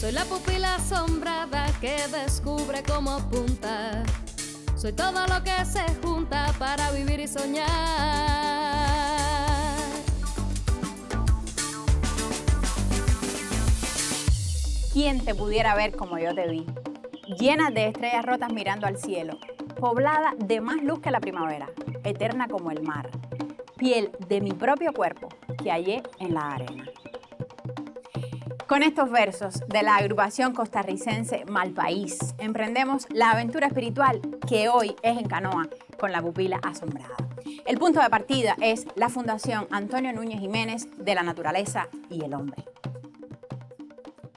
Soy la pupila asombrada que descubre cómo apunta. Soy todo lo que se junta para vivir y soñar. ¿Quién te pudiera ver como yo te vi? Llena de estrellas rotas mirando al cielo, poblada de más luz que la primavera, eterna como el mar, piel de mi propio cuerpo que hallé en la arena. Con estos versos de la agrupación costarricense Malpaís, emprendemos la aventura espiritual que hoy es en canoa con la pupila asombrada. El punto de partida es la Fundación Antonio Núñez Jiménez de la Naturaleza y el Hombre.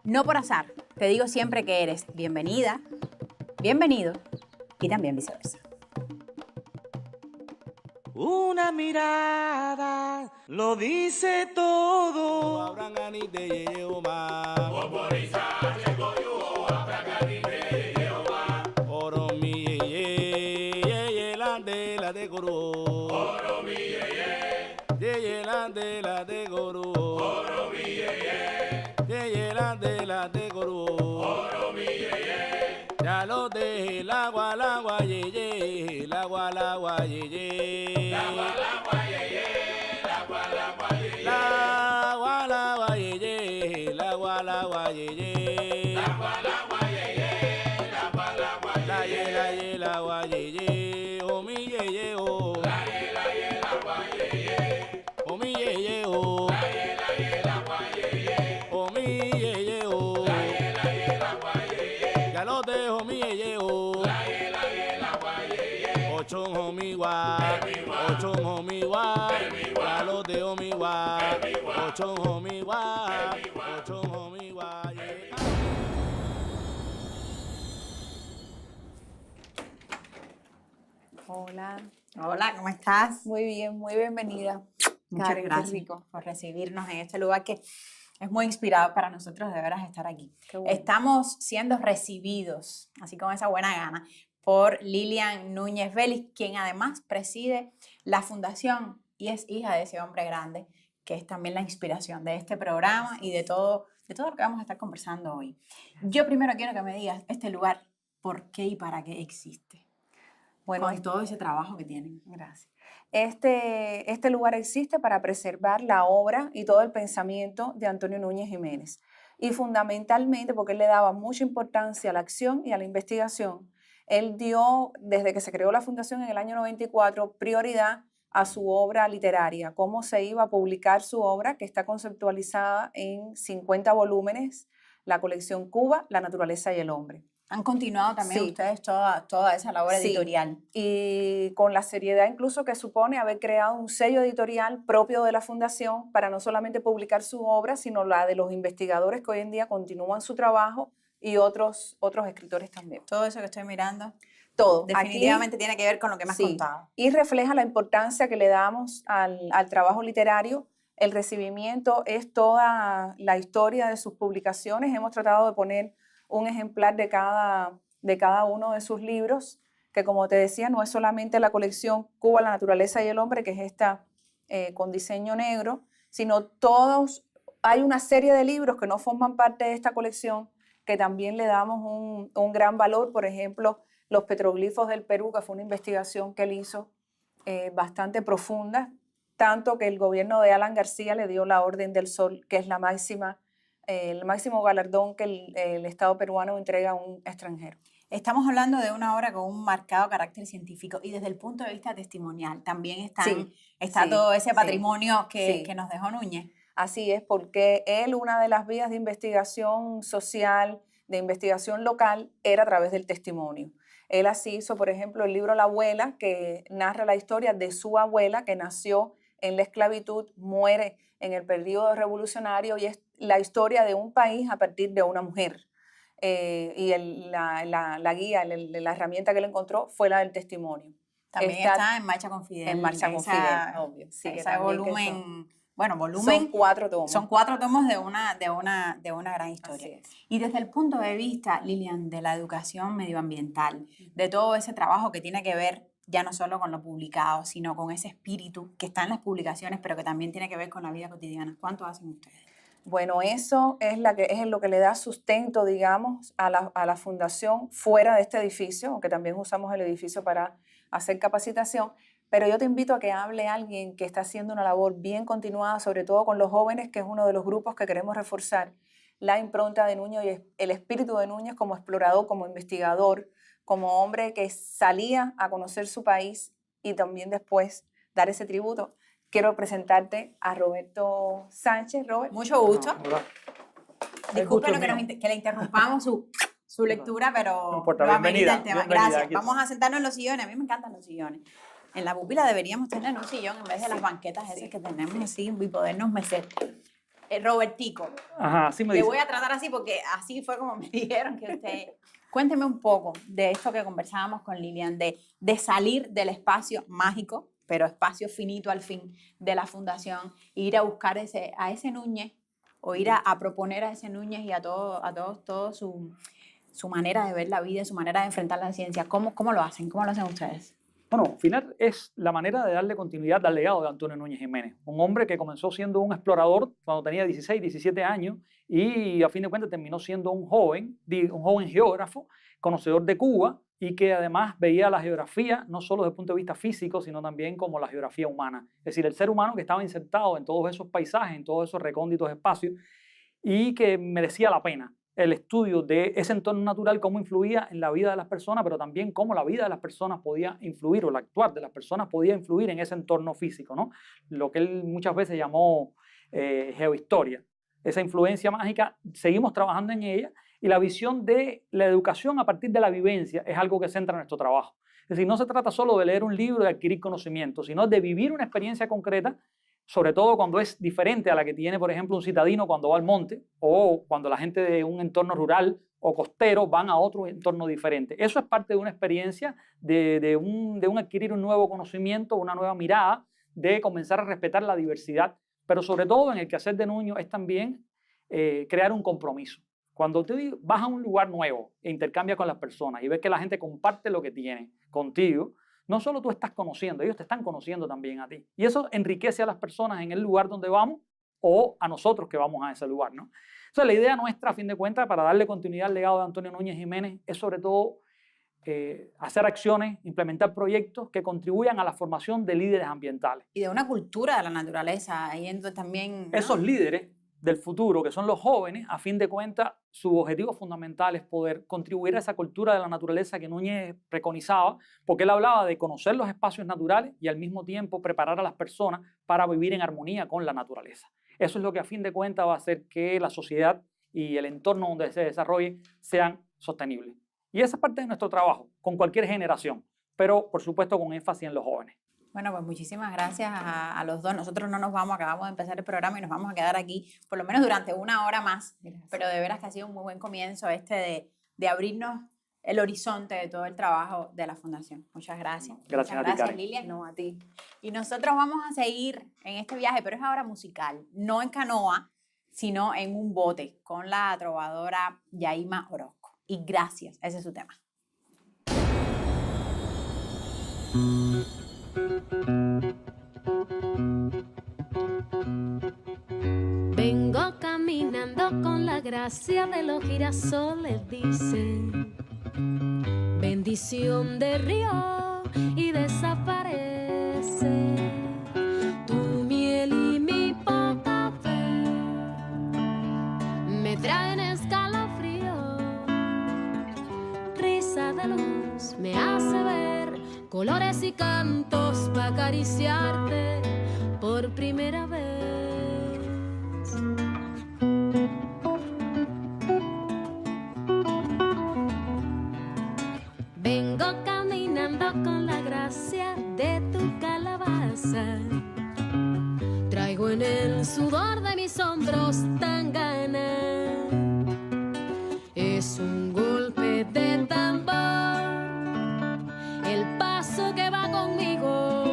No por azar, te digo siempre que eres bienvenida, bienvenido y también viceversa. Una mirada lo dice todo. Oro mi ye la de goro. Oro mi ye la de goro. Oro mi ye la de goro. Oro mi ye. Ya lo de el agua ye ye, el agua ye ye. El agua ye ye, el agua ye ye. El agua ye ye, el agua ye ye. El agua ye ye, el agua ye ye. Oh mi ye ye oh. La ye el agua ye ye. Oh mi ye ye oh. La ye el agua ye ye. Oh mi ye ye oh. La ye el agua ye ye. Ya lo dejo mi ye ye oh. La ye el agua ye ye. Ochon ho mi wa. Ochon ho mi wa. Ya lo dejo mi wa. Ochon ho mi wa. Ochon ho mi wa. Hola. Hola, ¿cómo estás? Muy bien, muy bienvenida. Muchas Karen, gracias qué rico. por recibirnos en este lugar que es muy inspirador para nosotros de veras estar aquí. Qué bueno. Estamos siendo recibidos, así con esa buena gana, por Lilian Núñez Vélez, quien además preside la fundación y es hija de ese hombre grande, que es también la inspiración de este programa y de todo lo que vamos a estar conversando hoy. Yo primero quiero que me digas este lugar, ¿por qué y para qué existe? Bueno, Con todo ese trabajo que tienen. gracias. Este lugar existe para preservar la obra y todo el pensamiento de Antonio Núñez Jiménez. Y fundamentalmente porque él le daba mucha importancia a la acción y a la investigación. Él dio, desde que se creó la fundación en el año 94, prioridad a su obra literaria, cómo se iba a publicar su obra, que está conceptualizada en 50 volúmenes, la colección Cuba, la naturaleza y el hombre. Han continuado también Sí. ustedes toda esa labor Sí. editorial. Y con la seriedad incluso que supone haber creado un sello editorial propio de la fundación para no solamente publicar su obra, sino la de los investigadores que hoy en día continúan su trabajo y otros escritores también. Todo eso que estoy mirando Todo. definitivamente Aquí, tiene que ver con lo que me has sí, contado. y refleja la importancia que le damos al trabajo literario. El recibimiento es toda la historia de sus publicaciones. Hemos tratado de poner un ejemplar de cada uno de sus libros, que como te decía, no es solamente la colección Cuba, la naturaleza y el hombre, que es esta con diseño negro, sino hay una serie de libros que no forman parte de esta colección que también le damos un gran valor. Por ejemplo, los petroglifos del Perú, que fue una investigación que él hizo bastante profunda, tanto que el gobierno de Alan García le dio la Orden del Sol, que es el máximo galardón que el Estado peruano entrega a un extranjero. Estamos hablando de una obra con un marcado carácter científico y desde el punto de vista testimonial también está todo ese patrimonio que nos dejó Núñez. Así es, porque él, una de las vías de investigación social, de investigación local, era a través del testimonio. Él así hizo, por ejemplo, el libro La abuela, que narra la historia de su abuela, que nació en la esclavitud, muere en el periodo revolucionario, y es la historia de un país a partir de una mujer. Y la guía, la herramienta que él encontró fue la del testimonio. También está en Marcha con Fidel. En Marcha con Fidel, obvio. Sí, ese volumen, volumen. Son 4 tomos. Son 4 tomos de una gran historia. Y desde el punto de vista, Lilian, de la educación medioambiental, de todo ese trabajo que tiene que ver ya no solo con lo publicado, sino con ese espíritu que está en las publicaciones, pero que también tiene que ver con la vida cotidiana. ¿Cuánto hacen ustedes? Bueno, eso es lo que le da sustento, digamos, a la fundación fuera de este edificio, aunque también usamos el edificio para hacer capacitación. Pero yo te invito a que hable alguien que está haciendo una labor bien continuada, sobre todo con los jóvenes, que es uno de los grupos que queremos reforzar. La impronta de Núñez y el espíritu de Núñez como explorador, como investigador, como hombre que salía a conocer su país y también después dar ese tributo. Quiero presentarte a Roberto Sánchez. Robert. Mucho gusto. Hola. Discúlpenos que le interrumpamos su lectura, pero No importa, lo amerita bienvenida, el tema. bienvenida, Gracias. aquí Vamos a sentarnos en los sillones. A mí me encantan los sillones. En la pupila deberíamos tener un sillón en vez de las banquetas esas que tenemos así y podernos mecer. Robertico, Ajá, así me le dice. voy a tratar así porque así fue como me dijeron que usted... Cuénteme un poco de esto que conversábamos con Lilian, de salir del espacio mágico, pero espacio finito al fin, de la fundación, e ir a buscar a ese Núñez, o ir a proponer a ese Núñez y a todo su manera de ver la vida, su manera de enfrentar la ciencia. ¿Cómo lo hacen? ¿Cómo lo hacen ustedes? Bueno, FINER es la manera de darle continuidad al legado de Antonio Núñez Jiménez, un hombre que comenzó siendo un explorador cuando tenía 16, 17 años y a fin de cuentas terminó siendo un joven geógrafo, conocedor de Cuba y que además veía la geografía no solo desde el punto de vista físico, sino también como la geografía humana. Es decir, el ser humano que estaba insertado en todos esos paisajes, en todos esos recónditos espacios y que merecía la pena el estudio de ese entorno natural, cómo influía en la vida de las personas, pero también cómo la vida de las personas podía influir, o el actuar de las personas podía influir en ese entorno físico, ¿no? Lo que él muchas veces llamó geohistoria. Esa influencia mágica, seguimos trabajando en ella, y la visión de la educación a partir de la vivencia es algo que centra nuestro trabajo. Es decir, no se trata solo de leer un libro y adquirir conocimiento, sino de vivir una experiencia concreta, sobre todo cuando es diferente a la que tiene, por ejemplo, un citadino cuando va al monte o cuando la gente de un entorno rural o costero van a otro entorno diferente. Eso es parte de una experiencia de un adquirir un nuevo conocimiento, una nueva mirada, de comenzar a respetar la diversidad, pero sobre todo en el quehacer de Nuño es también crear un compromiso. Cuando tú vas a un lugar nuevo e intercambias con las personas y ves que la gente comparte lo que tiene contigo, no solo tú estás conociendo, ellos te están conociendo también a ti. Y eso enriquece a las personas en el lugar donde vamos o a nosotros que vamos a ese lugar, ¿no? Entonces, la idea nuestra, a fin de cuentas, para darle continuidad al legado de Antonio Núñez Jiménez, es sobre todo hacer acciones, implementar proyectos que contribuyan a la formación de líderes ambientales. Y de una cultura de la naturaleza, ahí entonces también, ¿no? Esos líderes del futuro, que son los jóvenes, a fin de cuentas, su objetivo fundamental es poder contribuir a esa cultura de la naturaleza que Núñez preconizaba, porque él hablaba de conocer los espacios naturales y al mismo tiempo preparar a las personas para vivir en armonía con la naturaleza. Eso es lo que a fin de cuentas va a hacer que la sociedad y el entorno donde se desarrolle sean sostenibles. Y esa es parte de nuestro trabajo, con cualquier generación, pero por supuesto con énfasis en los jóvenes. Bueno, pues muchísimas gracias a los dos. Nosotros no nos vamos, acabamos de empezar el programa y nos vamos a quedar aquí por lo menos durante una hora más. Gracias. Pero de veras que ha sido un muy buen comienzo de abrirnos el horizonte de todo el trabajo de la Fundación. Muchas gracias. Gracias a ti, gracias, Karen. Lilian. No, a ti. Y nosotros vamos a seguir en este viaje, pero es ahora musical, no en canoa, sino en un bote con la trovadora Yaima Orozco. Y gracias, ese es su tema. Vengo caminando con la gracia de los girasoles, dicen. Bendición de río y desaparece. Tu miel y mi poca fe me traen escalofrío. Risa de luz me hace ver colores y cantos para acariciarte por primera vez. Vengo caminando con la gracia de tu calabaza. Traigo en el sudor de mis hombros tangana. Es un golpe de tambor, el paso que va conmigo.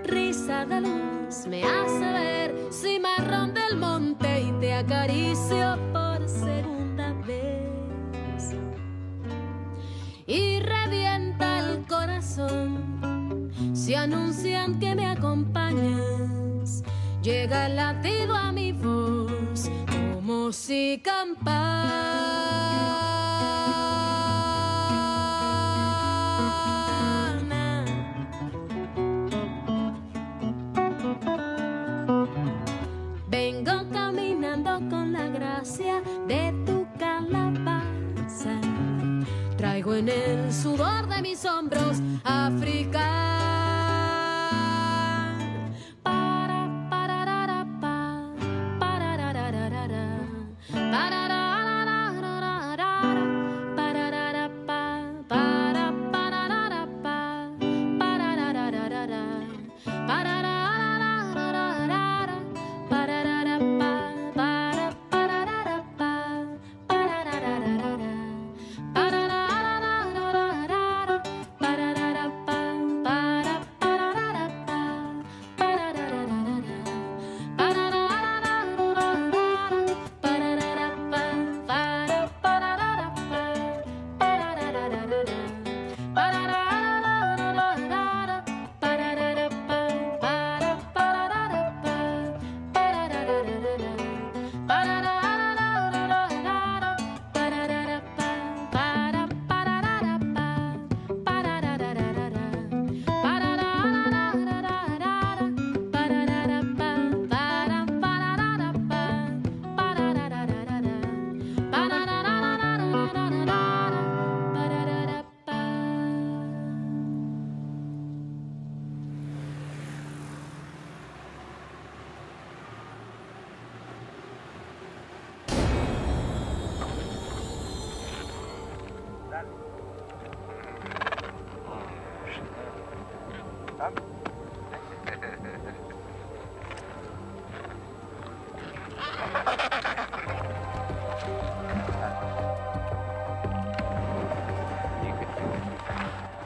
Risa de luz me hace ver cimarrón del monte y te acaricio por segunda vez. Y revienta el corazón si anuncian que me acompañas llega el latido a mi voz como si campana. Vengo caminando con la gracia de tu calabaza. Traigo en el sudor de mis hombros África.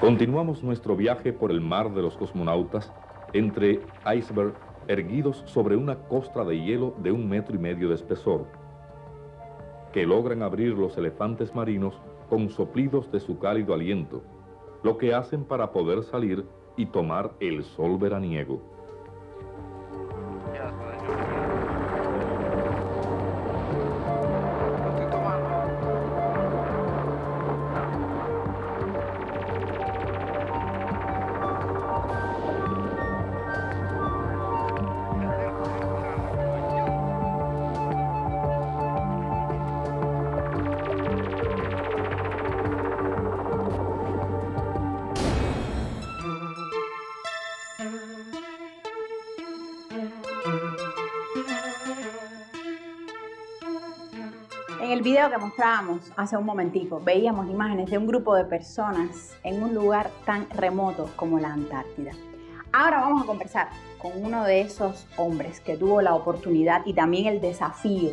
Continuamos nuestro viaje por el mar de los cosmonautas entre icebergs erguidos sobre una costra de hielo de 1,5 metros de espesor, que logran abrir los elefantes marinos con soplidos de su cálido aliento, lo que hacen para poder salir y tomar el sol veraniego. En el video que mostrábamos hace un momentico, veíamos imágenes de un grupo de personas en un lugar tan remoto como la Antártida. Ahora vamos a conversar con uno de esos hombres que tuvo la oportunidad y también el desafío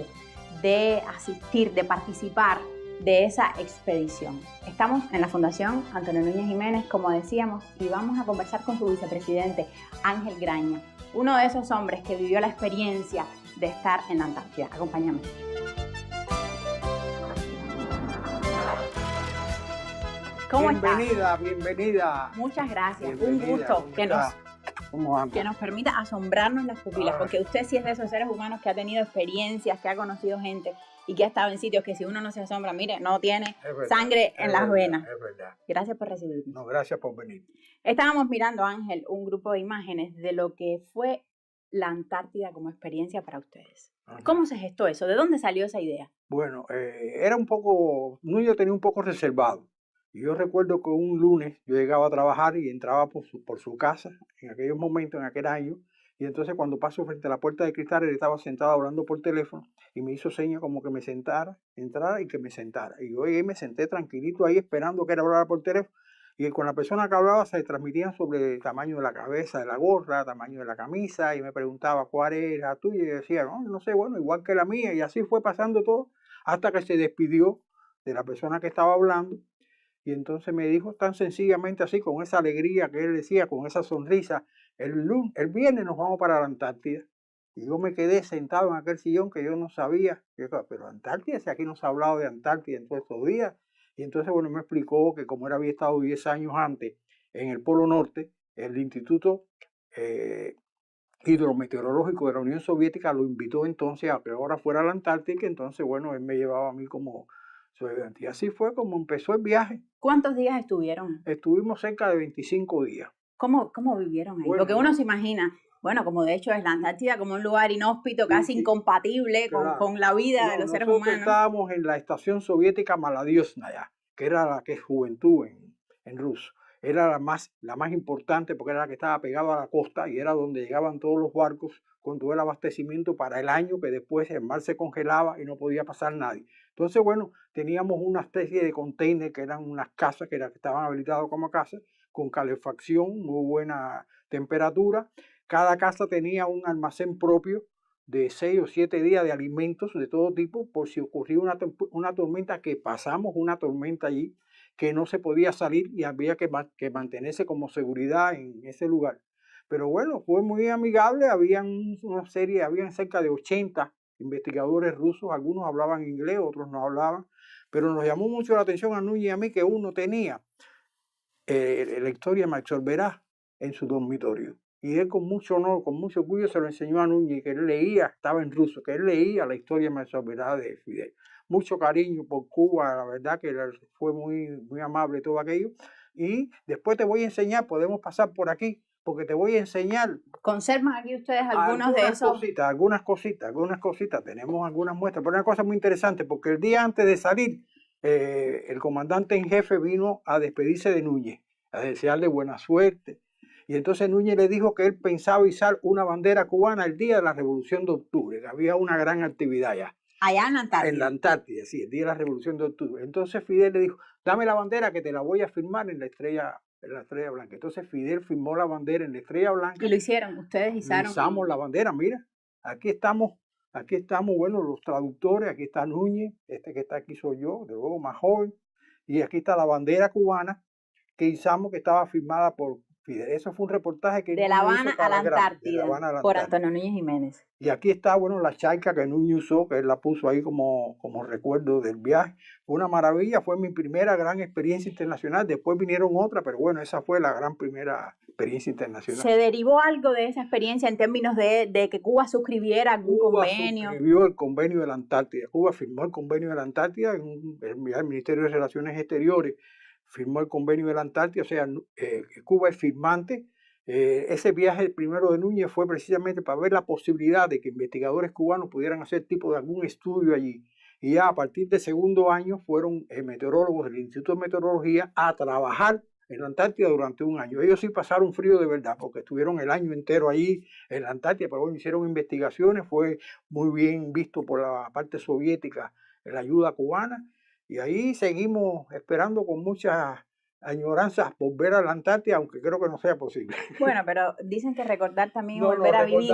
de asistir, de participar de esa expedición. Estamos en la Fundación Antonio Núñez Jiménez, como decíamos, y vamos a conversar con su vicepresidente, Ángel Graña, uno de esos hombres que vivió la experiencia de estar en la Antártida. Acompáñame. ¿Cómo estás? Bienvenida. Muchas gracias. Bienvenida, Un gusto ¿cómo que está? ¿Cómo anda? nos permita asombrarnos las pupilas, porque usted sí es de esos seres humanos que ha tenido experiencias, que ha conocido gente y que ha estado en sitios que si uno no se asombra, mire, no tiene Es verdad, sangre en es las verdad, venas. Es verdad. Gracias por recibirnos. No, gracias por venir. Estábamos mirando, Ángel, un grupo de imágenes de lo que fue la Antártida como experiencia para ustedes. Ajá. ¿Cómo se gestó eso? ¿De dónde salió esa idea? Bueno, era un poco, yo tenía un poco reservado. Y yo recuerdo que un lunes yo llegaba a trabajar y entraba por su casa, en aquellos momentos, en aquel año, y entonces cuando paso frente a la puerta de cristal, él estaba sentado hablando por teléfono y me hizo señas como que me sentara, entrara y que me sentara. Y yo llegué y me senté tranquilito ahí esperando que él hablara por teléfono. Y con la persona que hablaba se transmitían sobre el tamaño de la cabeza, de la gorra, tamaño de la camisa, y me preguntaba cuál era la tuya, y yo decía, no sé, bueno, igual que la mía, y así fue pasando todo, hasta que se despidió de la persona que estaba hablando, y entonces me dijo tan sencillamente así, con esa alegría que él decía, con esa sonrisa, el viernes nos vamos para la Antártida. Y yo me quedé sentado en aquel sillón que yo no sabía, pero Antártida, si aquí no se ha hablado de Antártida en todos estos días. Y entonces, bueno, me explicó que como él había estado 10 años antes en el Polo Norte, el instituto hidrometeorológico de la Unión Soviética lo invitó entonces a que ahora fuera a la Antártica, entonces bueno, él me llevaba a mí como su ayudante. Y así fue como empezó el viaje. ¿Cuántos días estuvieron? Estuvimos cerca de 25 días. ¿Cómo vivieron ahí? Bueno, Porque uno se imagina, bueno, como de hecho es la Antártida como un lugar inhóspito, casi sí, incompatible claro. con la vida de los seres Nosotros humanos. estábamos en la estación soviética Maladiosnaya, que era la que es juventud en ruso. Era la más importante porque era la que estaba pegada a la costa y era donde llegaban todos los barcos con todo el abastecimiento para el año, que después el mar se congelaba y no podía pasar nadie. Entonces, bueno, teníamos una especie de container que eran unas casas que estaban habilitadas como casas, con calefacción, muy buena temperatura. Cada casa tenía un almacén propio de 6 o 7 días de alimentos de todo tipo, por si ocurría una tormenta, que pasamos una tormenta allí, que no se podía salir y había que mantenerse como seguridad en ese lugar. Pero bueno, fue muy amigable, habían cerca de 80 investigadores rusos, algunos hablaban inglés, otros no hablaban, pero nos llamó mucho la atención a Núñez y a mí que uno tenía la historia de Max Olverat en su dormitorio. Y él con mucho honor, con mucho orgullo se lo enseñó a Núñez, que él leía, estaba en ruso, que él leía la historia de Max Olverat de Fidel. Mucho cariño por Cuba, la verdad que fue muy, muy amable todo aquello. Y después te voy a enseñar, podemos pasar por aquí, porque te voy a enseñar. ¿Conservan aquí ustedes algunos de esos? Algunas cositas, tenemos algunas muestras, pero una cosa muy interesante, porque el día antes de salir, el comandante en jefe vino a despedirse de Núñez, a desearle buena suerte. Y entonces Núñez le dijo que él pensaba izar una bandera cubana el día de la Revolución de Octubre, que había una gran actividad allá. Allá en la Antártida. En la Antártida, sí, el día de la Revolución de Octubre. Entonces Fidel le dijo, dame la bandera que te la voy a firmar en la estrella blanca. Entonces Fidel firmó la bandera en la estrella blanca. Y lo hicieron, ustedes izaron. Izamos la bandera, mira, aquí estamos, bueno, los traductores, aquí está Núñez, este que está aquí soy yo, de luego más joven, y aquí está la bandera cubana que izamos, que estaba firmada por Fidel. Eso fue un reportaje que de La Habana a la Antártida, por Antonio Núñez Jiménez. Y aquí está, bueno, la charca que Núñez usó, que él la puso ahí como recuerdo del viaje. Fue una maravilla, fue mi primera gran experiencia internacional. Después vinieron otras, pero bueno, esa fue la gran primera experiencia internacional. ¿Se derivó algo de esa experiencia en términos de que Cuba suscribiera algún convenio? Cuba suscribió el convenio de la Antártida. Cuba firmó el convenio de la Antártida, el Ministerio de Relaciones Exteriores firmó el convenio de la Antártida, o sea, Cuba es firmante. Ese viaje, el primero de Núñez, fue precisamente para ver la posibilidad de que investigadores cubanos pudieran hacer tipo de algún estudio allí. Y ya a partir del segundo año fueron meteorólogos del Instituto de Meteorología a trabajar en la Antártida durante un año. Ellos sí pasaron frío de verdad, porque estuvieron el año entero allí en la Antártida, pero bueno, hicieron investigaciones, fue muy bien visto por la parte soviética la ayuda cubana. Y ahí seguimos esperando con muchas añoranzas volver a la Antártida, aunque creo que no sea posible. Bueno, pero dicen que recordar también volver a vivir.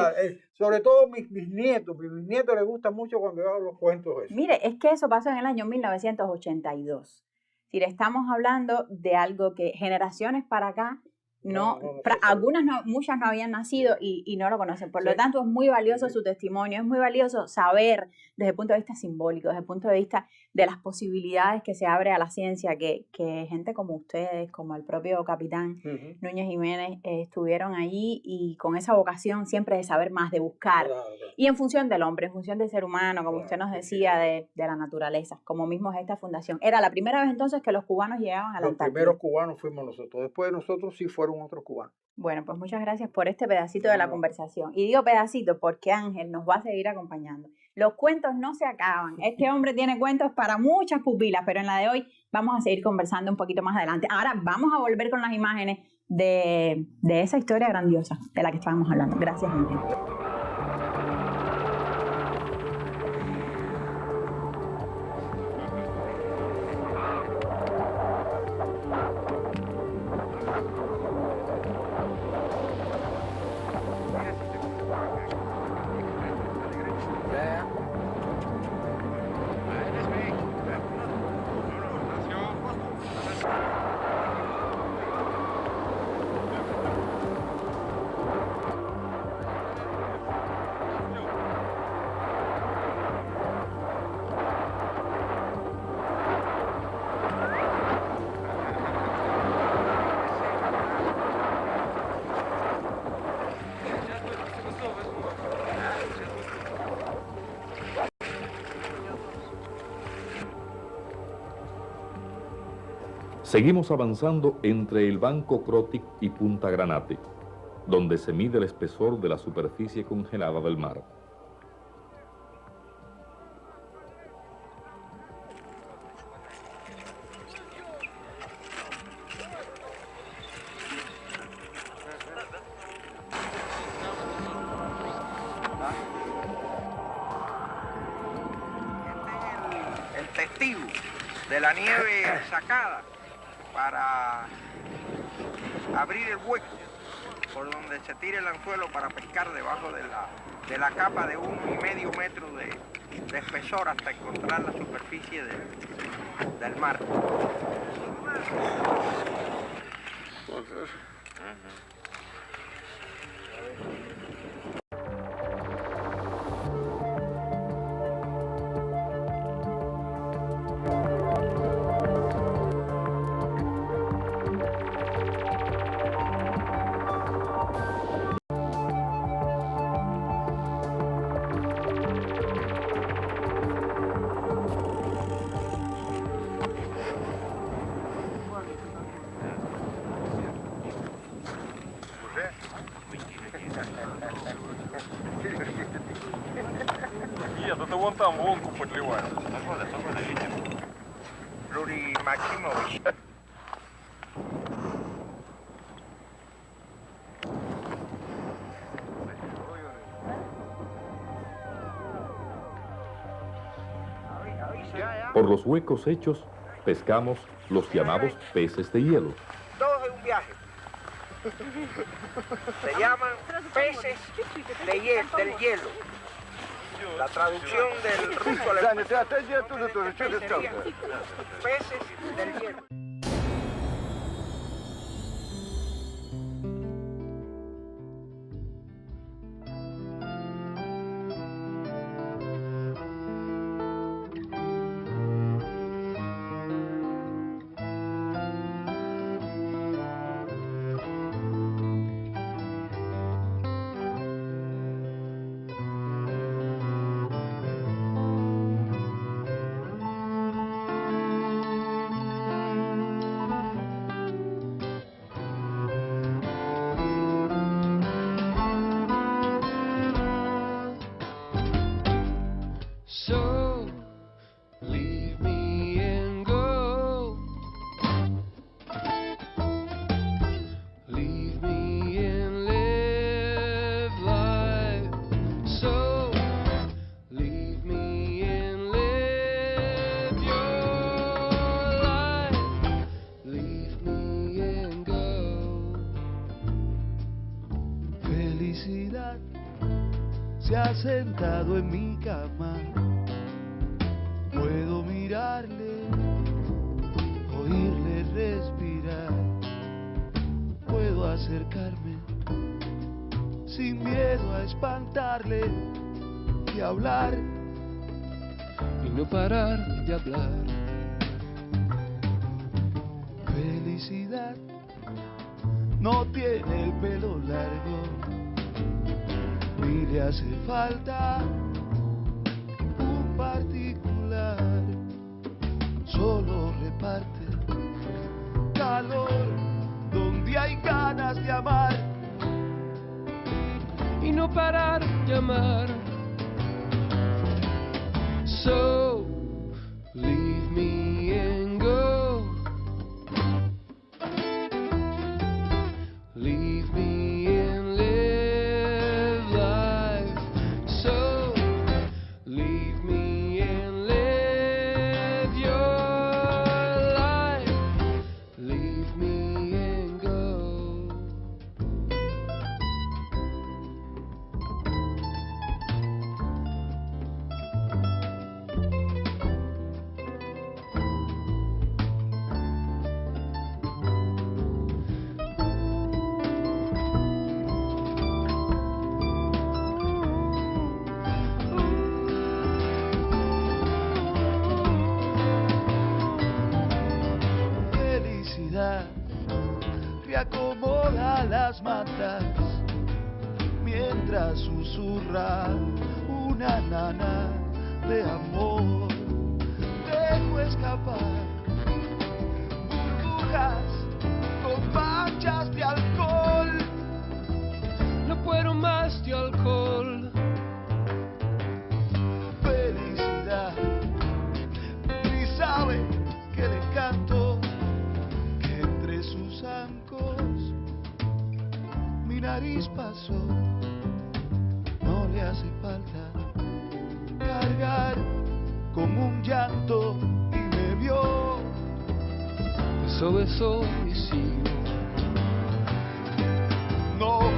Sobre todo mis bisnietos les gusta mucho cuando yo hago los cuentos esos. Mire, es que eso pasó en el año 1982. Si le estamos hablando de algo que generaciones para acá, muchas no habían nacido y no lo conocen. Por lo tanto, es muy valioso su testimonio, es muy valioso saber desde el punto de vista simbólico, desde el punto de vista de las posibilidades que se abre a la ciencia, que gente como ustedes, como el propio capitán Núñez Jiménez, estuvieron allí y con esa vocación siempre de saber más, de buscar. Claro. Y en función del hombre, en función del ser humano, como usted nos decía, de la naturaleza, como mismo es esta fundación. Era la primera vez entonces que los cubanos llegaban a la Antártida. Los primeros cubanos fuimos nosotros, después de nosotros sí fueron otros cubanos. Bueno, pues muchas gracias por este pedacito de la conversación. Y digo pedacito porque Ángel nos va a seguir acompañando. Los cuentos no se acaban. Este hombre tiene cuentos para muchas pupilas, pero en la de hoy vamos a seguir conversando un poquito más adelante. Ahora vamos a volver con las imágenes de esa historia grandiosa de la que estábamos hablando. Gracias, Ángel. Seguimos avanzando entre el Banco Crotic y Punta Granate, donde se mide el espesor de la superficie congelada del mar. El testigo de la nieve sacada para abrir el hueco por donde se tira el anzuelo para pescar debajo de la capa de 1,5 metros de espesor hasta encontrar la superficie del mar. Нет, это вон там вонку подливают. Rudy Maximovich. Por los huecos hechos, pescamos los llamados peces de hielo. Todo es un viaje. Se llaman peces del hielo. La traducción del ruso al peces del hielo. So leave me and go. Leave me and live life. So leave me and live your life. Leave me and go. Felicidad se ha sentado en mi cama. Puedo mirarle, oírle respirar. Puedo acercarme sin miedo a espantarle y hablar Y no parar de hablar. Felicidad no tiene el pelo largo, ni le hace falta un particular. Solo reparte calor donde hay ganas de amar Y no parar de amar. So leave me and go. Leave me and live life. So leave me and live your life. Leave me and go. Felicidad reacomoda las mantas mientras susurra una nana de amor. Dejo escapar hojas con manchas de alcohol. No puedo más de alcohol. Felicidad, ni sabe que le canto que entre sus zancos mi nariz pasó. No le hace falta cargar con un llanto y me vio. Beso y sigo. No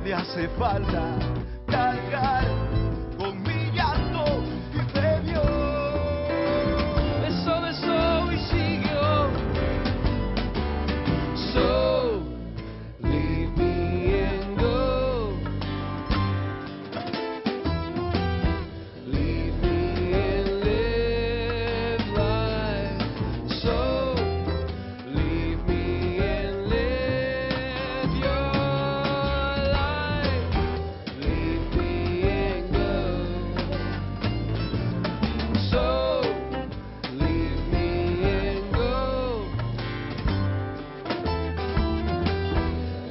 le hace falta cargar con mi llanto y me vio. Beso y siguió. So, leave me and go. Leave me and live life. So, leave me and live your life. Leave me and go. So, leave me and go.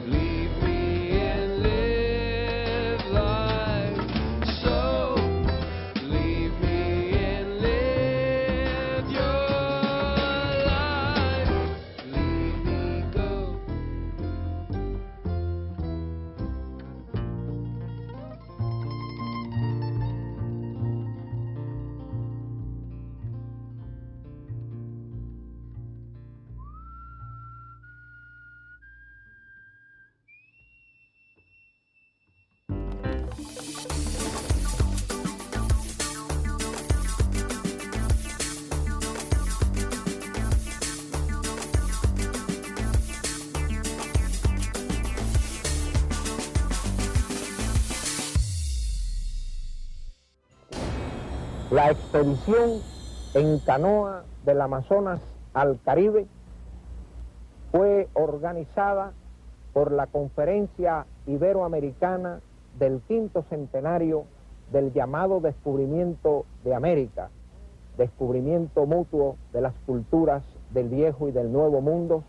Leave me and live life. So, leave me and live your life. Leave me go. La expedición en canoa del Amazonas al Caribe fue organizada por la Conferencia Iberoamericana del quinto centenario del llamado descubrimiento de América, descubrimiento mutuo de las culturas del Viejo y del Nuevo Mundo,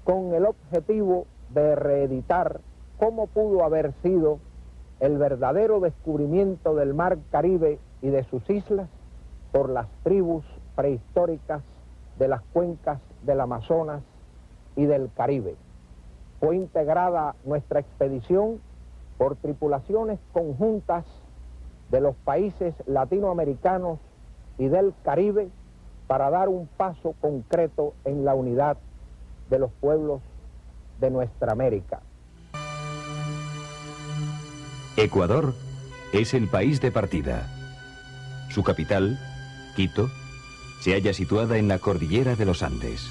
con el objetivo de reeditar cómo pudo haber sido el verdadero descubrimiento del mar Caribe y de sus islas por las tribus prehistóricas de las cuencas del Amazonas y del Caribe. Fue integrada nuestra expedición por tripulaciones conjuntas de los países latinoamericanos y del Caribe para dar un paso concreto en la unidad de los pueblos de nuestra América. Ecuador es el país de partida. Su capital, Quito, se halla situada en la cordillera de los Andes.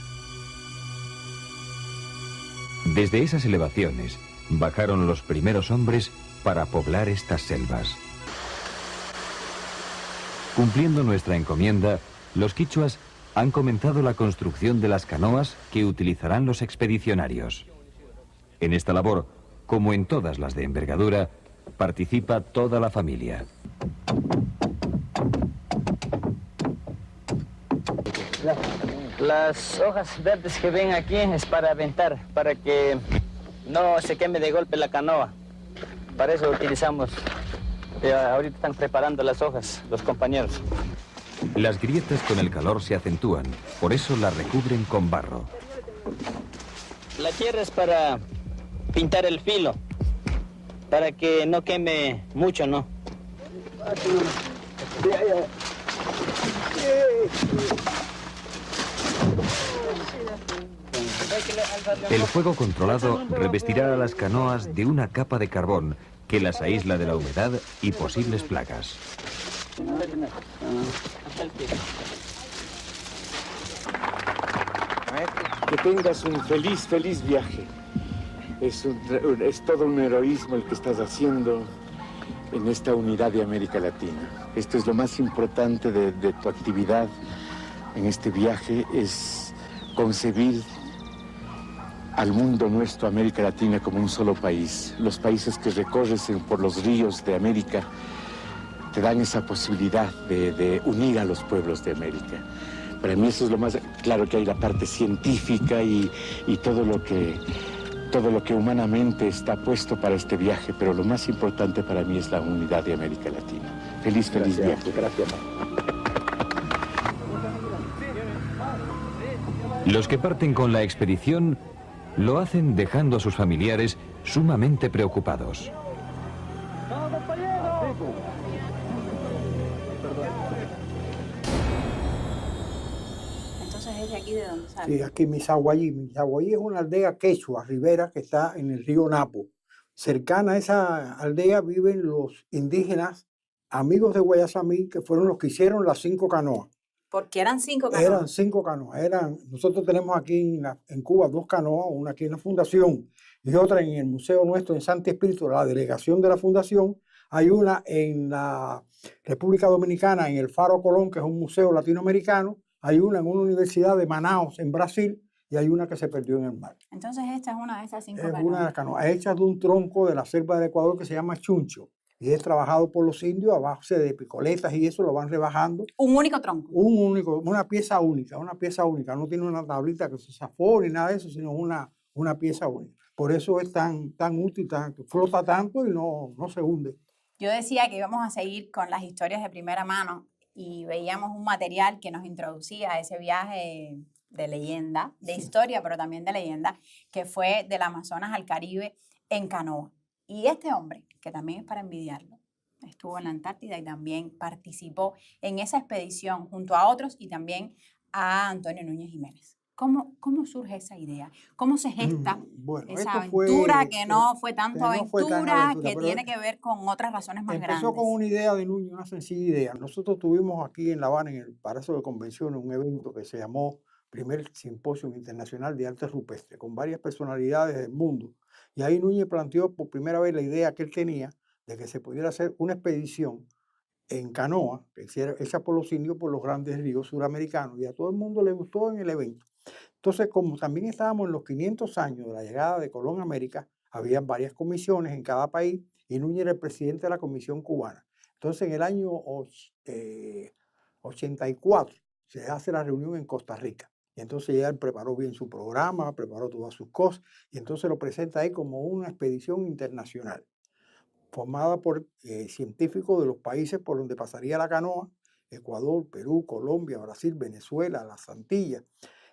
Desde esas elevaciones bajaron los primeros hombres para poblar estas selvas. Cumpliendo nuestra encomienda, los quichuas han comenzado la construcción de las canoas que utilizarán los expedicionarios. En esta labor, como en todas las de envergadura, participa toda la familia. Las hojas verdes que ven aquí es para aventar, para que no se queme de golpe la canoa. Para eso utilizamos. Ahorita están preparando las hojas los compañeros. Las grietas con el calor se acentúan, por eso las recubren con barro. La tierra es para pintar el filo, para que no queme mucho, ¿no? El fuego controlado revestirá a las canoas de una capa de carbón que las aísla de la humedad y posibles plagas. Que tengas un feliz viaje. Es todo un heroísmo el que estás haciendo en esta unidad de América Latina. Esto es lo más importante de tu actividad en este viaje, es concebir al mundo nuestro, América Latina, como un solo país. Los países que recorres por los ríos de América te dan esa posibilidad de unir a los pueblos de América. Para mí eso es lo más... Claro que hay la parte científica y todo lo que humanamente está puesto para este viaje, pero lo más importante para mí es la unidad de América Latina. Feliz viaje. Gracias. Los que parten con la expedición lo hacen dejando a sus familiares sumamente preocupados. Entonces es de aquí de donde sale. Sí, aquí Misaguayí. Misaguayí es una aldea quechua, ribera, que está en el río Napo. Cercana a esa aldea viven los indígenas amigos de Guayasamín, que fueron los que hicieron las 5 canoas. Porque eran 5 canoas. Eran 5 canoas. Nosotros tenemos aquí en Cuba 2 canoas, una aquí en la Fundación y otra en el museo nuestro en Santi Espíritu, la delegación de la Fundación. Hay una en la República Dominicana, en el Faro Colón, que es un museo latinoamericano. Hay una en una universidad de Manaus, en Brasil, y hay una que se perdió en el mar. Entonces esta es una de esas 5 Es canoas. una de las canoas, hecha de un tronco de la selva del Ecuador que se llama chuncho. Y es trabajado por los indios a base de picoletas y eso lo van rebajando. Un único tronco. Una pieza única. No tiene una tablita que se zafó ni nada de eso, sino una pieza única. Por eso es tan útil, flota tanto y no se hunde. Yo decía que íbamos a seguir con las historias de primera mano y veíamos un material que nos introducía a ese viaje de leyenda, de historia, pero también de leyenda, que fue del Amazonas al Caribe en canoa. Y este hombre, que también es para envidiarlo, estuvo en la Antártida y también participó en esa expedición junto a otros y también a Antonio Núñez Jiménez. ¿Cómo surge esa idea? ¿Cómo se gesta esa aventura que no fue tanto aventura, que tiene que ver con otras razones más grandes? Empezó con una idea de Núñez, una sencilla idea. Nosotros tuvimos aquí en La Habana, en el Palacio de Convenciones, un evento que se llamó Primer Simposio Internacional de Arte Rupestre, con varias personalidades del mundo. Y ahí Núñez planteó por primera vez la idea que él tenía de que se pudiera hacer una expedición en canoa, hecha por los indios por los grandes ríos suramericanos, y a todo el mundo le gustó en el evento. Entonces, como también estábamos en los 500 años de la llegada de Colón a América, habían varias comisiones en cada país, y Núñez era el presidente de la Comisión Cubana. Entonces, en el año 84 se hace la reunión en Costa Rica. Y entonces ya él preparó bien su programa, preparó todas sus cosas, y entonces lo presenta ahí como una expedición internacional, formada por científicos de los países por donde pasaría la canoa, Ecuador, Perú, Colombia, Brasil, Venezuela, las Antillas,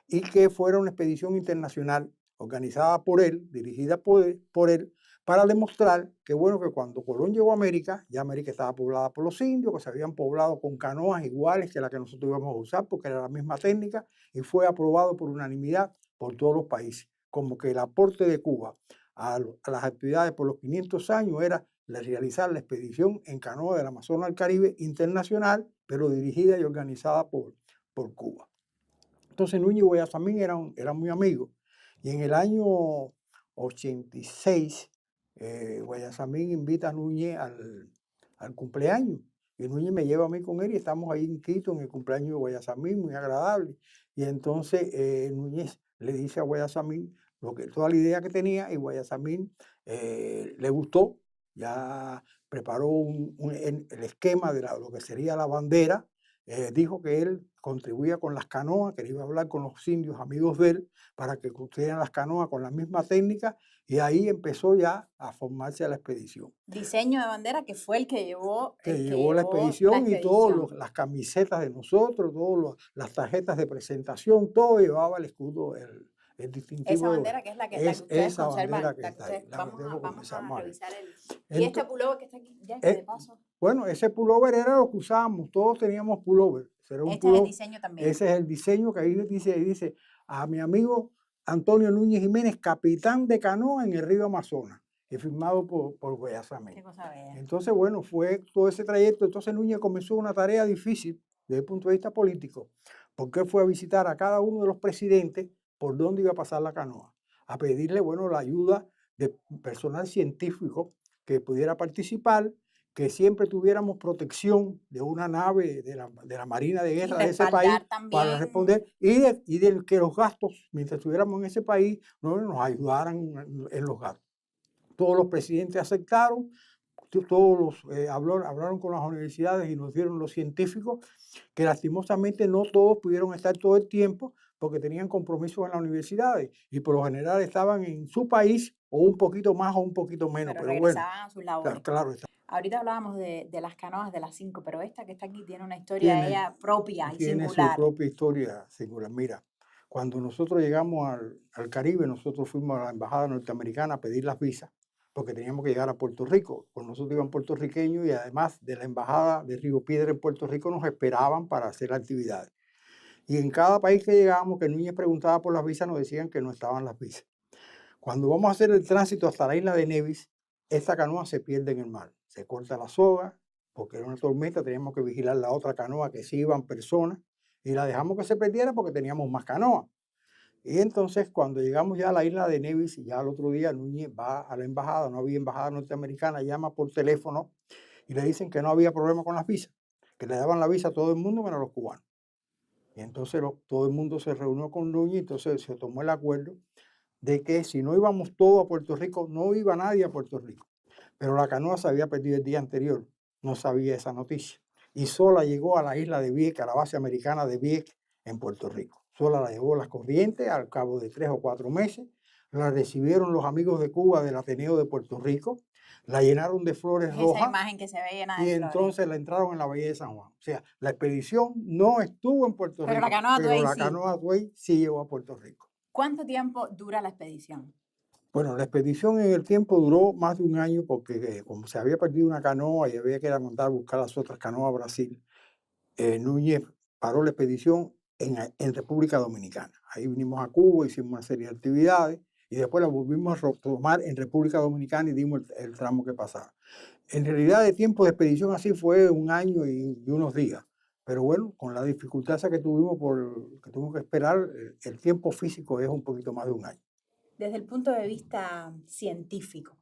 y que fuera una expedición internacional organizada por él, dirigida por él, para demostrar que, bueno, que cuando Colón llegó a América, ya América estaba poblada por los indios, que se habían poblado con canoas iguales que la que nosotros íbamos a usar, porque era la misma técnica, y fue aprobado por unanimidad por todos los países. Como que el aporte de Cuba a las actividades por los 500 años era realizar la expedición en canoa del Amazonas al Caribe internacional, pero dirigida y organizada por Cuba. Entonces Núñez y Guayasamín eran muy amigos. Y en el año 86, Guayasamín invita a Núñez al cumpleaños. Y Núñez me lleva a mí con él y estamos ahí en Quito en el cumpleaños de Guayasamín, muy agradable. Y entonces Núñez le dice a Guayasamín toda la idea que tenía, y Guayasamín le gustó. Ya preparó el esquema de lo que sería la bandera. Dijo que él contribuía con las canoas, que iba a hablar con los indios amigos de él para que construyeran las canoas con la misma técnica, y ahí empezó ya a formarse la expedición. Diseño de bandera que fue el que llevó, La expedición y todas las camisetas de nosotros, todas las tarjetas de presentación, todo llevaba el escudo, el distintivo. Esa bandera que es la que ustedes conservan. Vamos a revisar y este pullover que está aquí, ya que de paso. Bueno, ese pullover era lo que usábamos, todos teníamos pullover. Este es el diseño también. Ese es el diseño que ahí dice a mi amigo Antonio Núñez Jiménez, capitán de canoa en el río Amazonas, y firmado por Guayasamín. Entonces, bueno, fue todo ese trayecto. Entonces Núñez comenzó una tarea difícil desde el punto de vista político, porque él fue a visitar a cada uno de los presidentes por dónde iba a pasar la canoa, a pedirle, bueno, la ayuda de personal científico que pudiera participar, que siempre tuviéramos protección de una nave de la Marina de Guerra de ese país para responder, y de que los gastos, mientras estuviéramos en ese país, nos ayudaran en los gastos. Todos los presidentes aceptaron, hablaron con las universidades y nos dieron los científicos que lastimosamente no todos pudieron estar todo el tiempo porque tenían compromisos en las universidades y por lo general estaban en su país o un poquito más o un poquito menos. Pero Pero regresaban bueno, a sus labores. claro está. Ahorita hablábamos de las canoas de las 5, pero esta que está aquí tiene una historia ella propia y Tiene singular. su propia historia singular. Mira, cuando nosotros llegamos al Caribe, nosotros fuimos a la embajada norteamericana a pedir las visas porque teníamos que llegar a Puerto Rico. Con nosotros iban puertorriqueños y además de la embajada de Río Piedra en Puerto Rico nos esperaban para hacer actividades. Y en cada país que llegábamos, que Núñez preguntaba por las visas, nos decían que no estaban las visas. Cuando vamos a hacer el tránsito hasta la isla de Nevis, esta canoa se pierde en el mar. Se corta la soga, porque era una tormenta, teníamos que vigilar la otra canoa que sí iban personas, y la dejamos que se perdiera porque teníamos más canoas. Y entonces cuando llegamos ya a la isla de Nevis, ya al otro día Núñez va a la embajada, no había embajada norteamericana, llama por teléfono y le dicen que no había problema con las visas, que le daban la visa a todo el mundo menos a los cubanos. Y entonces todo el mundo se reunió con Núñez, entonces se tomó el acuerdo de que si no íbamos todos a Puerto Rico, no iba nadie a Puerto Rico. Pero la canoa se había perdido el día anterior, no sabía esa noticia. Y sola llegó a la isla de Vieques, a la base americana de Vieques, en Puerto Rico. Sola la llevó las corrientes al cabo de 3 o 4 meses. La recibieron los amigos de Cuba del Ateneo de Puerto Rico, la llenaron de flores rojas. Esa imagen que se ve llena de Y flores. entonces la entraron en la bahía de San Juan. O sea, la expedición no estuvo en Puerto Pero Rico, la canoa pero Tuey la sí. canoa Tuey sí llegó a Puerto Rico. ¿Cuánto tiempo dura la expedición? Bueno, la expedición en el tiempo duró más de un año porque como se había perdido una canoa y había que ir a mandar a buscar las otras canoas a Brasil, Núñez paró la expedición en República Dominicana. Ahí vinimos a Cuba, hicimos una serie de actividades y después la volvimos a retomar en República Dominicana y dimos el tramo que pasaba. En realidad de tiempo de expedición así fue un año y unos días. Pero bueno, con la dificultad esa que tuvimos que tuvimos que esperar, el tiempo físico es un poquito más de un año. Desde el punto de vista científico,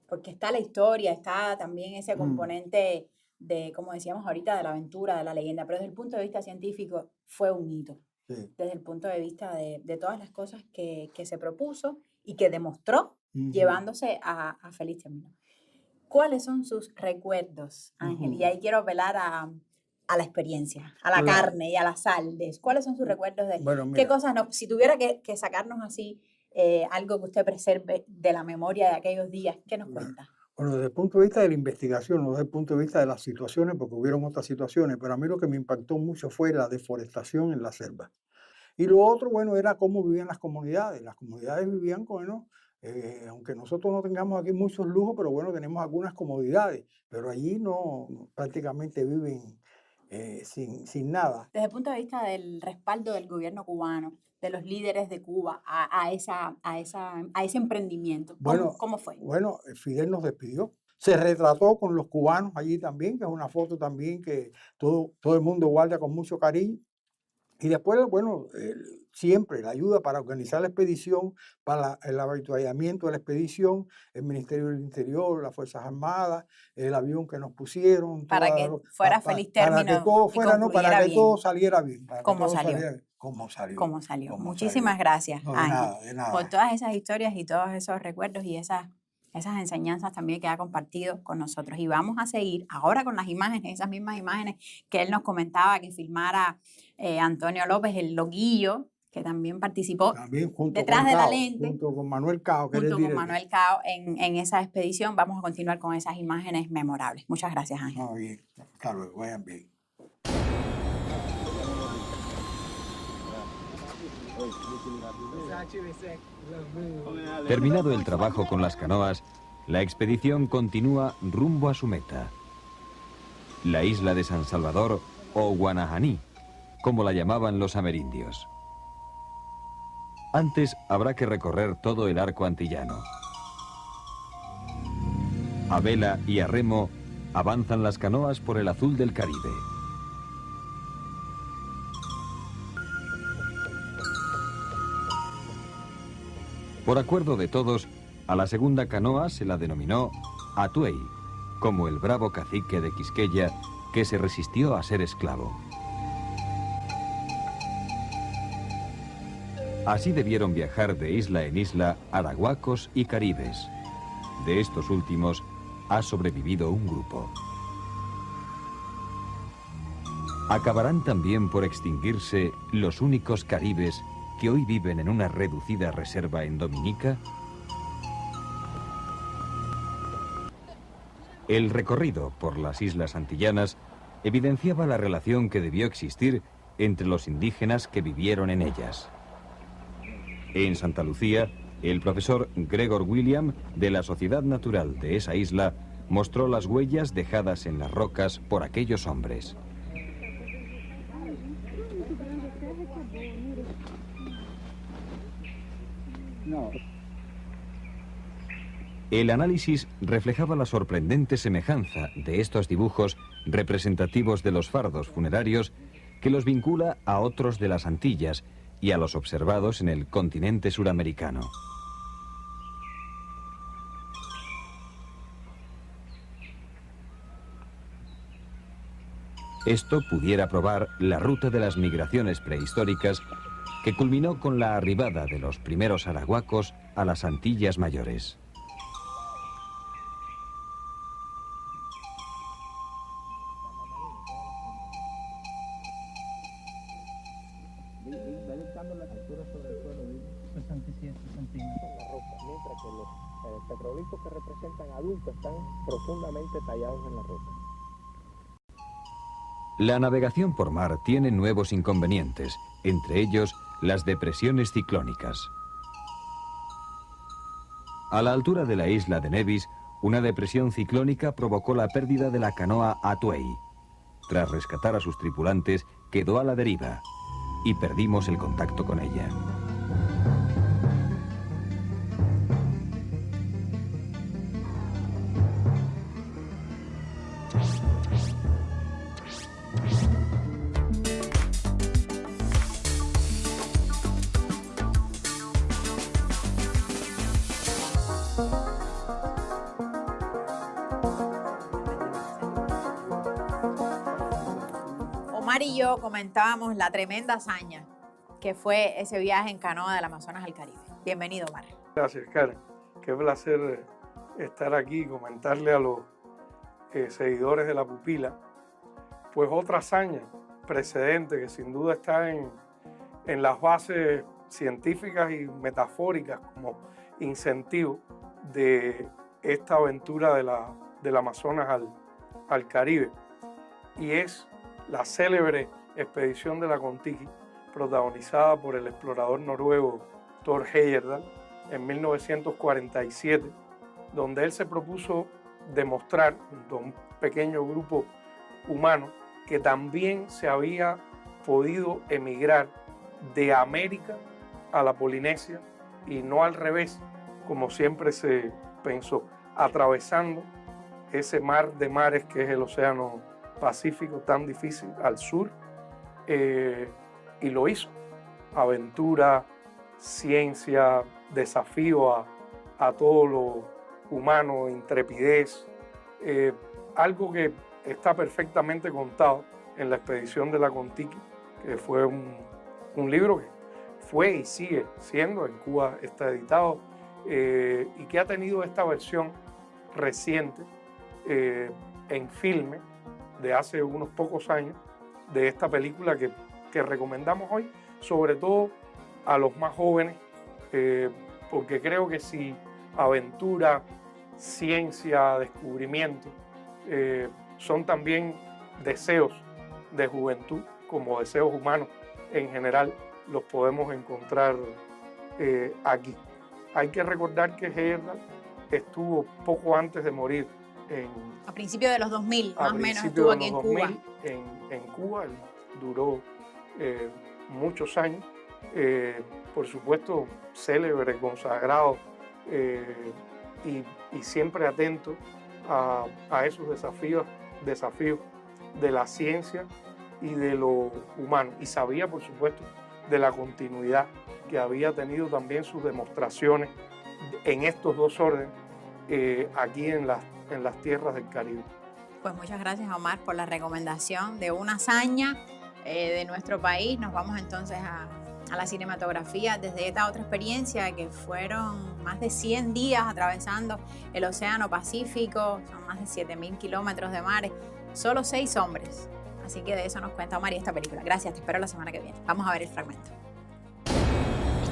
porque está la historia, está también ese componente de, como decíamos ahorita, de la aventura, de la leyenda, pero desde el punto de vista científico fue un hito. Sí. Desde el punto de vista de todas las cosas que se propuso y que demostró llevándose a feliz término. ¿Cuáles son sus recuerdos, Ángel? Y ahí quiero apelar a la experiencia, a la carne y a la sal. ¿Cuáles son sus recuerdos de qué cosas no? Si tuviera que sacarnos así algo que usted preserve de la memoria de aquellos días, ¿qué nos cuenta? Bueno, desde el punto de vista de la investigación, no desde el punto de vista de las situaciones, porque hubieron otras situaciones, pero a mí lo que me impactó mucho fue la deforestación en la selva. Y lo otro, bueno, era cómo vivían las comunidades. Las comunidades vivían, bueno, aunque nosotros no tengamos aquí muchos lujos, pero bueno, tenemos algunas comodidades, pero allí no prácticamente viven sin nada. Desde el punto de vista del respaldo del gobierno cubano, de los líderes de Cuba a ese emprendimiento, ¿cómo fue? Bueno, Fidel nos despidió. Se retrató con los cubanos allí también, que es una foto también que todo el mundo guarda con mucho cariño. Y después, bueno, siempre la ayuda para organizar la expedición, para el avituallamiento de la expedición, el Ministerio del Interior, las Fuerzas Armadas, el avión que nos pusieron. Para que fuera feliz término. Para que todo fuera, para que todo saliera bien. ¿Cómo salió? ¿Cómo salió? Muchísimas gracias, no, Ángel, de nada. por todas esas historias y todos esos recuerdos y esas enseñanzas también que ha compartido con nosotros. Y vamos a seguir ahora con las imágenes, esas mismas imágenes que él nos comentaba que filmara Antonio López, el loguillo, que también participó detrás de la lente. Junto con Manuel Cao. Manuel Cao en esa expedición. Vamos a continuar con esas imágenes memorables. Muchas gracias, Ángel. Muy bien. Hasta luego. Vayan bien. Terminado el trabajo con las canoas, la expedición continúa rumbo a su meta, la isla de San Salvador o Guanajaní, como la llamaban los amerindios. Antes habrá que recorrer todo el arco antillano. A vela y a remo avanzan las canoas por el azul del Caribe. Por acuerdo de todos, a la segunda canoa se la denominó Atuey, como el bravo cacique de Quisqueya que se resistió a ser esclavo. Así debieron viajar de isla en isla arahuacos y caribes. De estos últimos, ha sobrevivido un grupo. ¿Acabarán también por extinguirse los únicos caribes que hoy viven en una reducida reserva en Dominica? El recorrido por las islas antillanas evidenciaba la relación que debió existir entre los indígenas que vivieron en ellas. En Santa Lucía, el profesor Gregor William, de la Sociedad Natural de esa isla, mostró las huellas dejadas en las rocas por aquellos hombres. El análisis reflejaba la sorprendente semejanza de estos dibujos representativos de los fardos funerarios que los vincula a otros de las Antillas y a los observados en el continente suramericano. Esto pudiera probar la ruta de las migraciones prehistóricas que culminó con la arribada de los primeros arahuacos a las Antillas Mayores. Mientras que los petrolitos que representan adultos están profundamente tallados en la roca. La navegación por mar tiene nuevos inconvenientes, entre ellos las depresiones ciclónicas. A la altura de la isla de Nevis, una depresión ciclónica provocó la pérdida de la canoa Atuey. Tras rescatar a sus tripulantes, quedó a la deriva y perdimos el contacto con ella. Omar y yo comentábamos la tremenda hazaña que fue ese viaje en canoa del Amazonas al Caribe. Bienvenido, Omar. Gracias, Karen. Qué placer estar aquí y comentarle a los seguidores de La Pupila, pues otra hazaña precedente que sin duda está en las bases científicas y metafóricas como incentivo de esta aventura del Amazonas al Caribe, y es la célebre expedición de la Kon-Tiki, protagonizada por el explorador noruego Thor Heyerdahl en 1947, donde él se propuso demostrar, junto a un pequeño grupo humano, que también se había podido emigrar de América a la Polinesia y no al revés, como siempre se pensó, atravesando ese mar de mares que es el Océano Pacífico tan difícil al sur, y lo hizo. Aventura, ciencia, desafío a todo lo humano, intrepidez, algo que está perfectamente contado en la expedición de la Kon-Tiki, que fue un libro que fue y sigue siendo, en Cuba está editado, y que ha tenido esta versión reciente en filme de hace unos pocos años, de esta película que recomendamos hoy, sobre todo a los más jóvenes, porque creo que si aventura, ciencia, descubrimiento son también deseos de juventud, como deseos humanos en general, los podemos encontrar aquí. Hay que recordar que Heyerdahl estuvo poco antes de morir a principios de los 2000, más o menos, estuvo aquí en Cuba. En Cuba, él duró muchos años, por supuesto, célebre, consagrado, y siempre atento a esos desafíos de la ciencia y de lo humano. Y sabía, por supuesto, de la continuidad que había tenido también sus demostraciones en estos dos órdenes aquí en las tierras del Caribe. Pues muchas gracias, Omar, por la recomendación de una hazaña de nuestro país. Nos vamos entonces a la cinematografía desde esta otra experiencia que fueron más de 100 días atravesando el Océano Pacífico, son más de 7.000 kilómetros de mares, solo 6 hombres. Así que de eso nos cuenta Omar y esta película. Gracias, te espero la semana que viene. Vamos a ver el fragmento.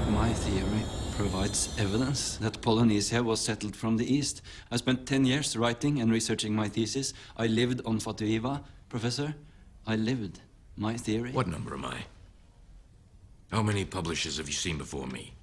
My theory provides evidence that Polynesia was settled from the east. I spent 10 years writing and researching my thesis. I lived on Fatuiva. Professor, I lived my theory. What number am I? How many publishers have you seen before me?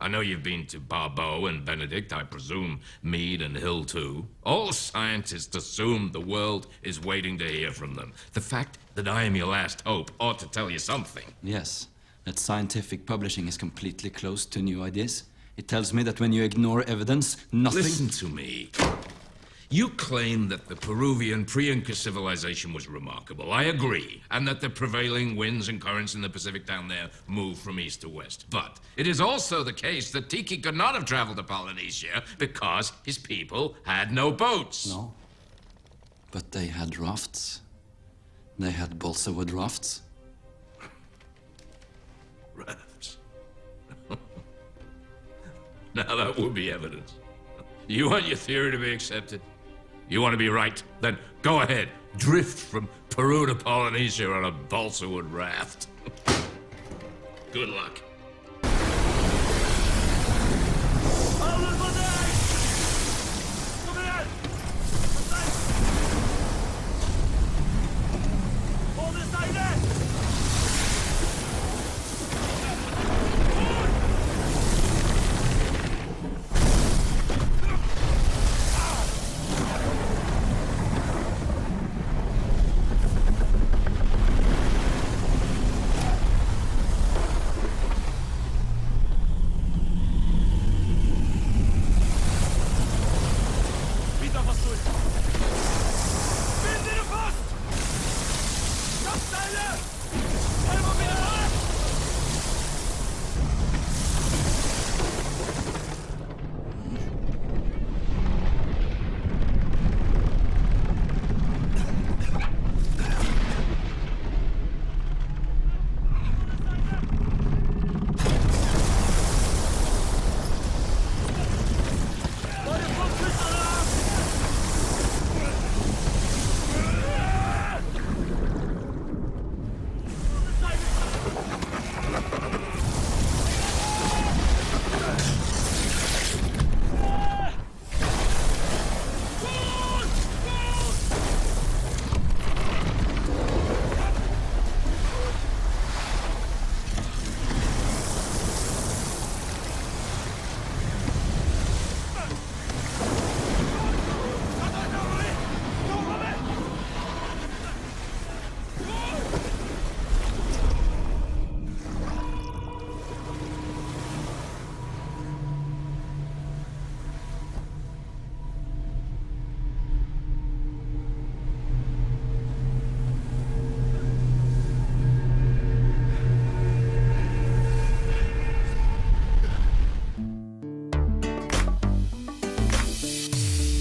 I know you've been to Barbeau and Benedict, I presume Mead and Hill too. All scientists assume the world is waiting to hear from them. The fact that I am your last hope ought to tell you something. Yes, that scientific publishing is completely closed to new ideas. It tells me that when you ignore evidence, nothing... Listen to me. You claim that the Peruvian pre-Inca civilization was remarkable. I agree. And that the prevailing winds and currents in the Pacific down there move from east to west. But it is also the case that Tiki could not have traveled to Polynesia because his people had no boats. No. But they had rafts. They had balsa wood rafts. Rafts. Now that would be evidence. You want your theory to be accepted? You want to be right? Then go ahead. Drift from Peru to Polynesia on a balsa wood raft. Good luck.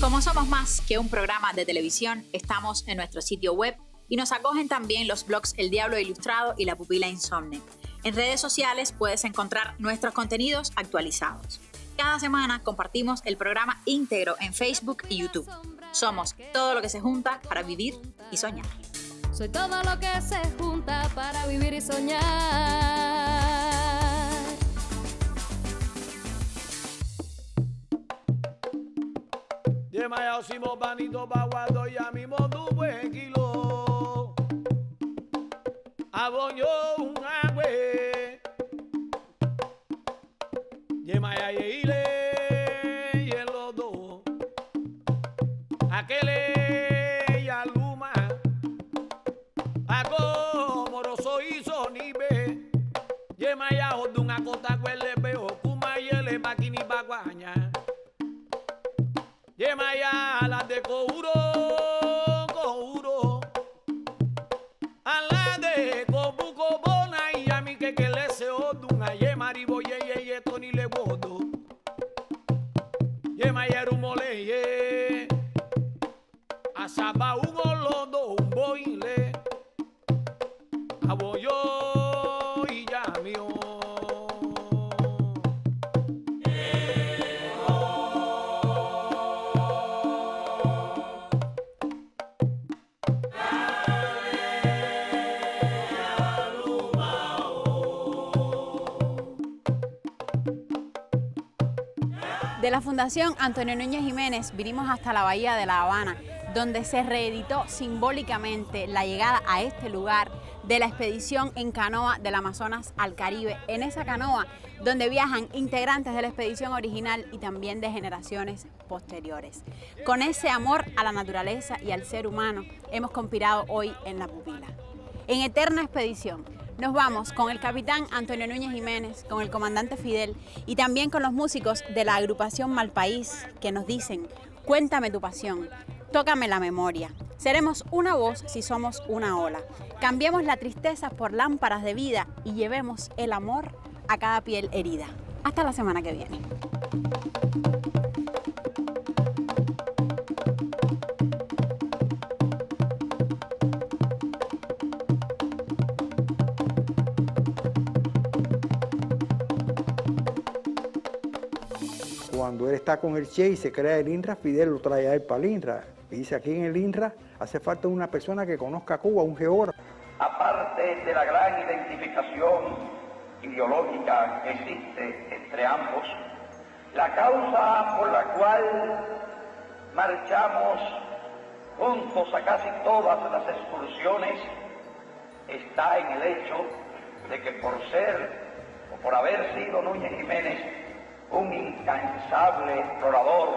Como somos más que un programa de televisión, estamos en nuestro sitio web y nos acogen también los blogs El Diablo Ilustrado y La Pupila Insomne. En redes sociales puedes encontrar nuestros contenidos actualizados. Cada semana compartimos el programa íntegro en Facebook y YouTube. Somos todo lo que se junta para vivir y soñar. Soy todo lo que se junta para vivir y soñar. Yemaya osimo banito baguado ya mimo du buen kilo. Aboño un agüe. Yemaya yeile yelodo. Aquele yaluma. Ago moroso hizo nibe. Yemaya odun akota kwele beo kuma yele bakini bagwanya. Yemaya la de Kouro, a la de Kobuko Bona y a mi que le se oduna, Yemaribo ye Tony le bodo, Yemaya rumole ye, asaba un olodo un boile, aboyo y ya mío. De la Fundación Antonio Núñez Jiménez vinimos hasta la bahía de La Habana, donde se reeditó simbólicamente la llegada a este lugar de la expedición en canoa del Amazonas al Caribe. En esa canoa donde viajan integrantes de la expedición original y también de generaciones posteriores. Con ese amor a la naturaleza y al ser humano hemos conspirado hoy en La Pupila. En eterna expedición nos vamos con el capitán Antonio Núñez Jiménez, con el comandante Fidel y también con los músicos de la agrupación Malpaís que nos dicen: cuéntame tu pasión, tócame la memoria. Seremos una voz si somos una ola. Cambiemos la tristeza por lámparas de vida y llevemos el amor a cada piel herida. Hasta la semana que viene. Cuando él está con el Che y se crea el INRA, Fidel lo trae a él para el INRA. Y dice, aquí en el INRA hace falta una persona que conozca Cuba, un geógrafo. Aparte de la gran identificación ideológica que existe entre ambos, la causa por la cual marchamos juntos a casi todas las excursiones está en el hecho de que por ser o por haber sido Núñez Jiménez un incansable explorador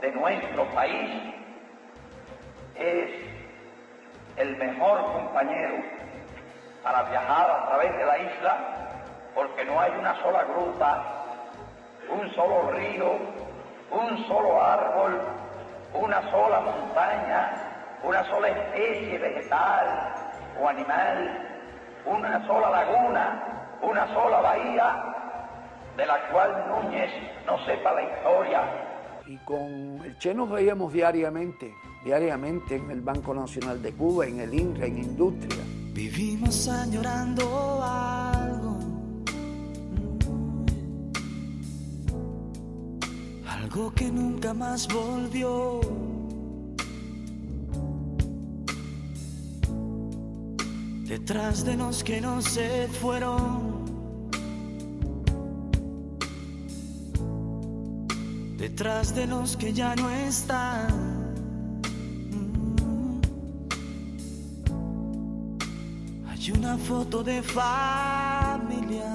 de nuestro país, es el mejor compañero para viajar a través de la isla, porque no hay una sola gruta, un solo río, un solo árbol, una sola montaña, una sola especie vegetal o animal, una sola laguna, una sola bahía, de la cual Núñez no sepa la historia. Y con el Che nos veíamos diariamente en el Banco Nacional de Cuba, en el INRA, en Industria. Vivimos añorando algo, algo que nunca más volvió. Detrás de los que no se fueron, detrás de los que ya no están. Hay una foto de familia.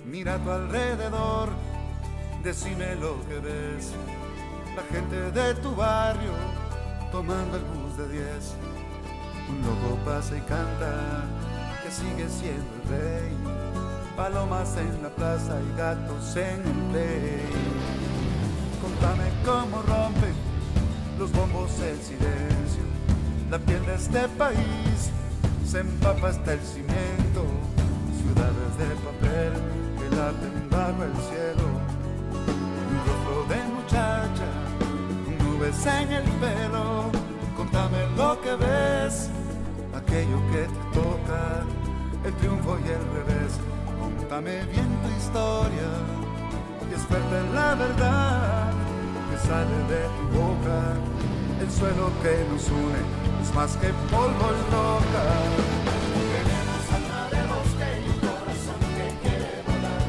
Mira a tu alrededor, decime lo que ves. La gente de tu barrio tomando el bus de 10. Un loco pasa y canta que sigue siendo el rey. Palomas en la plaza y gatos en el play. Contame cómo rompen los bombos el silencio. La piel de este país se empapa hasta el cimiento. Ciudades de papel que laten bajo el cielo. Un rostro de muchacha, nubes en el pelo. Contame lo que ves, aquello que te toca, el triunfo y el revés. Contame bien tu historia, y es fuerte la verdad que sale de tu boca. El suelo que nos une es más que polvo y roca. Tenemos alma de bosque y un corazón que quiere volar.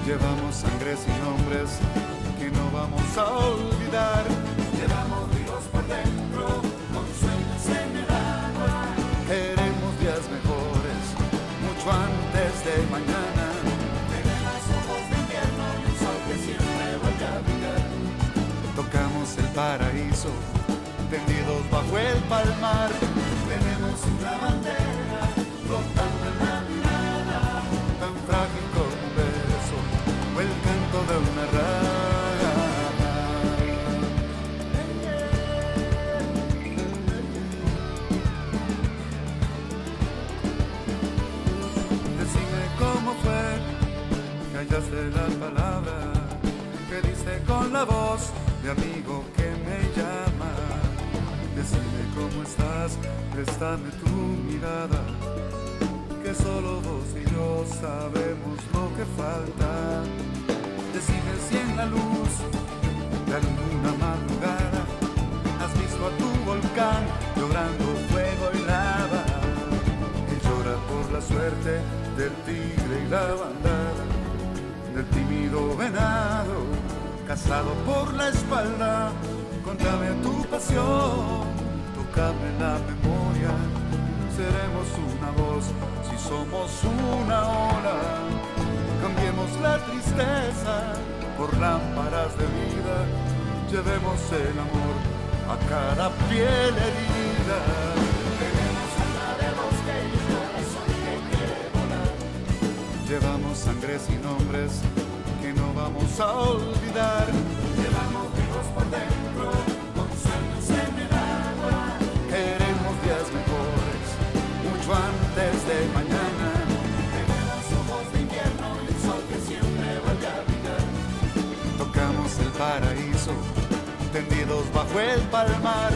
Llevamos sangres y nombres que no vamos a olvidar. Llevamos ríos por dentro, con sueños en el agua. Queremos días mejores, mucho antes de mañana. Tenemos ojos de invierno y un sol que siempre vuelve a brillar. Tocamos el paraíso, tendidos bajo el palmar. Tenemos una bandera flotando en la mirada, tan frágil como un beso o el canto de una rana. De la palabra que dice con la voz de amigo que me llama. Decime cómo estás, préstame tu mirada, que solo vos y yo sabemos lo que falta. Decime si en la luz de alguna madrugada has visto la suerte del tigre y la bandada, del tímido venado, cazado por la espalda. Contame tu pasión, tócame la memoria, seremos una voz si somos una ola. Cambiemos la tristeza por lámparas de vida, llevemos el amor a cada piel herida. Tenemos alma de bosque y un corazón que quiere volar. Llevamos sangres y nombres que no vamos a olvidar. Llevamos vivos por dentro, con sueños en el agua. Queremos días mejores, mucho antes de mañana. Tenemos ojos de invierno y el sol que siempre vuelve a brillar. Tocamos el paraíso, tendidos bajo el palmar.